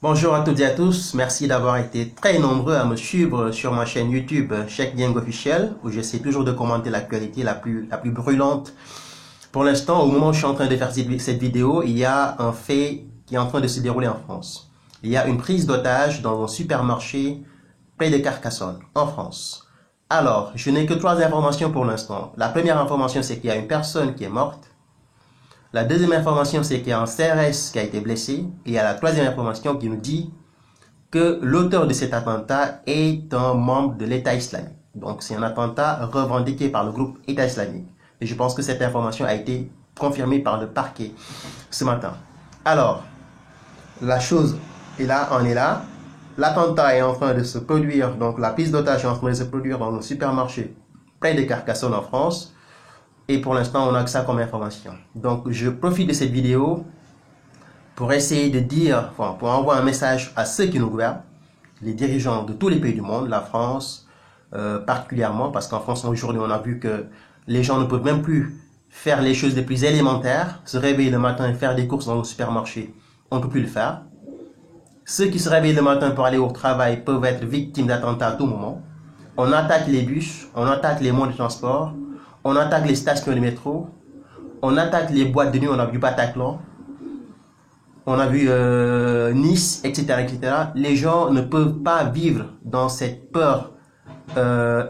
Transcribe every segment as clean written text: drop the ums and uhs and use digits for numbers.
Bonjour à toutes et à tous, merci d'avoir été très nombreux à me suivre sur ma chaîne YouTube Cheikh Dieng Officiel, où j'essaie toujours de commenter l'actualité la plus brûlante. Pour l'instant, au moment où je suis en train de faire cette vidéo, il y a un fait qui est en train de se dérouler en France. Il y a une prise d'otage dans un supermarché près de Carcassonne, en France. Alors, je n'ai que 3 informations pour l'instant. La première information, c'est qu'il y a une personne qui est morte. La deuxième information, c'est qu'il y a un CRS qui a été blessé. Et il y a la troisième information qui nous dit que l'auteur de cet attentat est un membre de l'État islamique. Donc c'est un attentat revendiqué par le groupe État islamique. Et je pense que cette information a été confirmée par le parquet ce matin. Alors, la chose est là, on est là. L'attentat est en train de se produire, donc la prise d'otage est en train de se produire dans un supermarché près de Carcassonne en France. Et pour l'instant, on n'a que ça comme information. Donc, je profite de cette vidéo pour essayer de dire, pour envoyer un message à ceux qui nous gouvernent, les dirigeants de tous les pays du monde, la France particulièrement, parce qu'en France, aujourd'hui, on a vu que les gens ne peuvent même plus faire les choses les plus élémentaires, se réveiller le matin et faire des courses dans le supermarché, on ne peut plus le faire. Ceux qui se réveillent le matin pour aller au travail peuvent être victimes d'attentats à tout moment. On attaque les bus, on attaque les moyens de transport, on attaque les stations de métro, on attaque les boîtes de nuit, on a vu Bataclan, on a vu Nice, etc., etc. Les gens ne peuvent pas vivre dans cette peur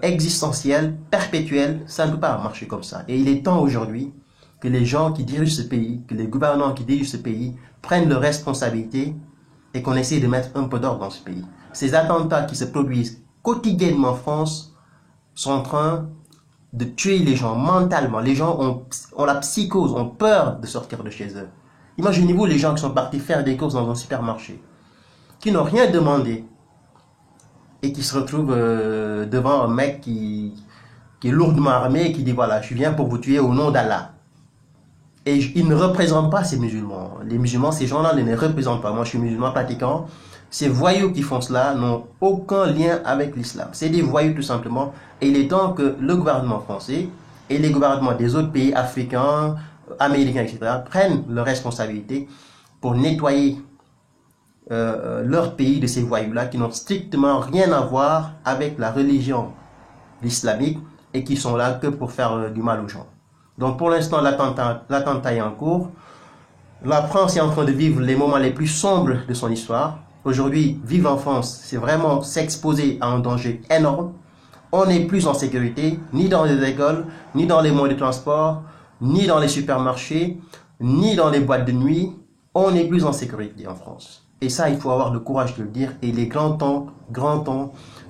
existentielle, perpétuelle. Ça ne peut pas marcher comme ça. Et il est temps aujourd'hui que les gens qui dirigent ce pays, que les gouvernants qui dirigent ce pays prennent leurs responsabilités et qu'on essaie de mettre un peu d'ordre dans ce pays. Ces attentats qui se produisent quotidiennement en France sont en train de tuer les gens mentalement. Les gens ont la psychose, ont peur de sortir de chez eux. Imaginez-vous les gens qui sont partis faire des courses dans un supermarché, qui n'ont rien demandé et qui se retrouvent devant un mec qui est lourdement armé et qui dit voilà, je viens pour vous tuer au nom d'Allah. Et ils ne représentent pas ces musulmans. Les musulmans, ces gens-là ne les représentent pas. Moi, je suis musulman pratiquant. Ces voyous qui font cela n'ont aucun lien avec l'islam. C'est des voyous tout simplement. Et il est temps que le gouvernement français et les gouvernements des autres pays africains, américains, etc. prennent leurs responsabilités pour nettoyer leur pays de ces voyous-là qui n'ont strictement rien à voir avec la religion islamique et qui sont là que pour faire du mal aux gens. Donc pour l'instant, l'attentat est en cours. La France est en train de vivre les moments les plus sombres de son histoire. Aujourd'hui, vivre en France, c'est vraiment s'exposer à un danger énorme. On n'est plus en sécurité, ni dans les écoles, ni dans les moyens de transport, ni dans les supermarchés, ni dans les boîtes de nuit. On n'est plus en sécurité en France. Et ça, il faut avoir le courage de le dire. Et il est grand temps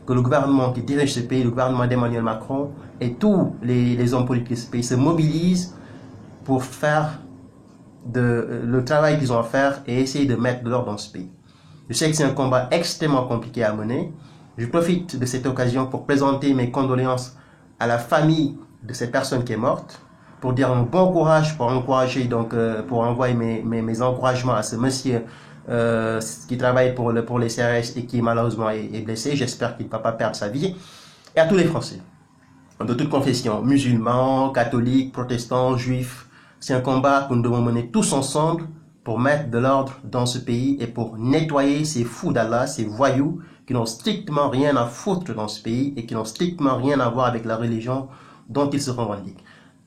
que le gouvernement qui dirige ce pays, le gouvernement d'Emmanuel Macron et tous les hommes politiques de ce pays se mobilisent pour faire le travail qu'ils ont à faire et essayer de mettre de l'ordre dans ce pays. Je sais que c'est un combat extrêmement compliqué à mener. Je profite de cette occasion pour présenter mes condoléances à la famille de cette personne qui est morte, pour dire un bon courage, pour encourager, donc pour envoyer mes encouragements à ce monsieur qui travaille pour les CRS et qui malheureusement est blessé. J'espère qu'il ne va pas perdre sa vie. Et à tous les Français, de toute confession, musulmans, catholiques, protestants, juifs. C'est un combat que nous devons mener tous ensemble pour mettre de l'ordre dans ce pays et pour nettoyer ces fous d'Allah, ces voyous qui n'ont strictement rien à foutre dans ce pays et qui n'ont strictement rien à voir avec la religion dont ils se revendiquent.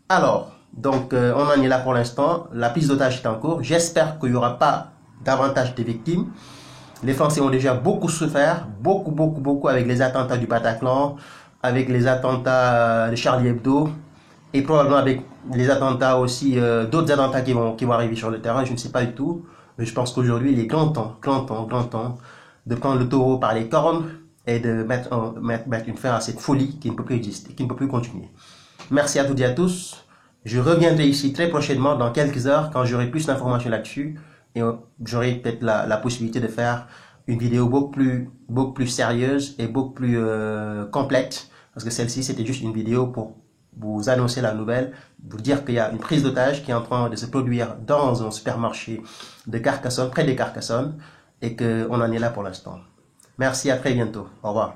Alors, donc on en est là pour l'instant. La prise d'otage est en cours. J'espère qu'il n'y aura pas davantage de victimes. Les Français ont déjà beaucoup souffert, beaucoup avec les attentats du Bataclan, avec les attentats de Charlie Hebdo, et probablement avec les attentats aussi, d'autres attentats qui vont arriver sur le terrain, je ne sais pas du tout. Mais je pense qu'aujourd'hui, il est grand temps de prendre le taureau par les cornes et de mettre une fin à cette folie qui ne peut plus exister, qui ne peut plus continuer. Merci à toutes et à tous. Je reviendrai ici très prochainement, dans quelques heures, quand j'aurai plus d'informations là-dessus. Et j'aurai peut-être la possibilité de faire une vidéo beaucoup plus sérieuse et beaucoup plus complète. Parce que celle-ci, c'était juste une vidéo pour vous annoncer la nouvelle, vous dire qu'il y a une prise d'otage qui est en train de se produire dans un supermarché de Carcassonne, près de Carcassonne, et qu'on en est là pour l'instant. Merci, à très bientôt. Au revoir.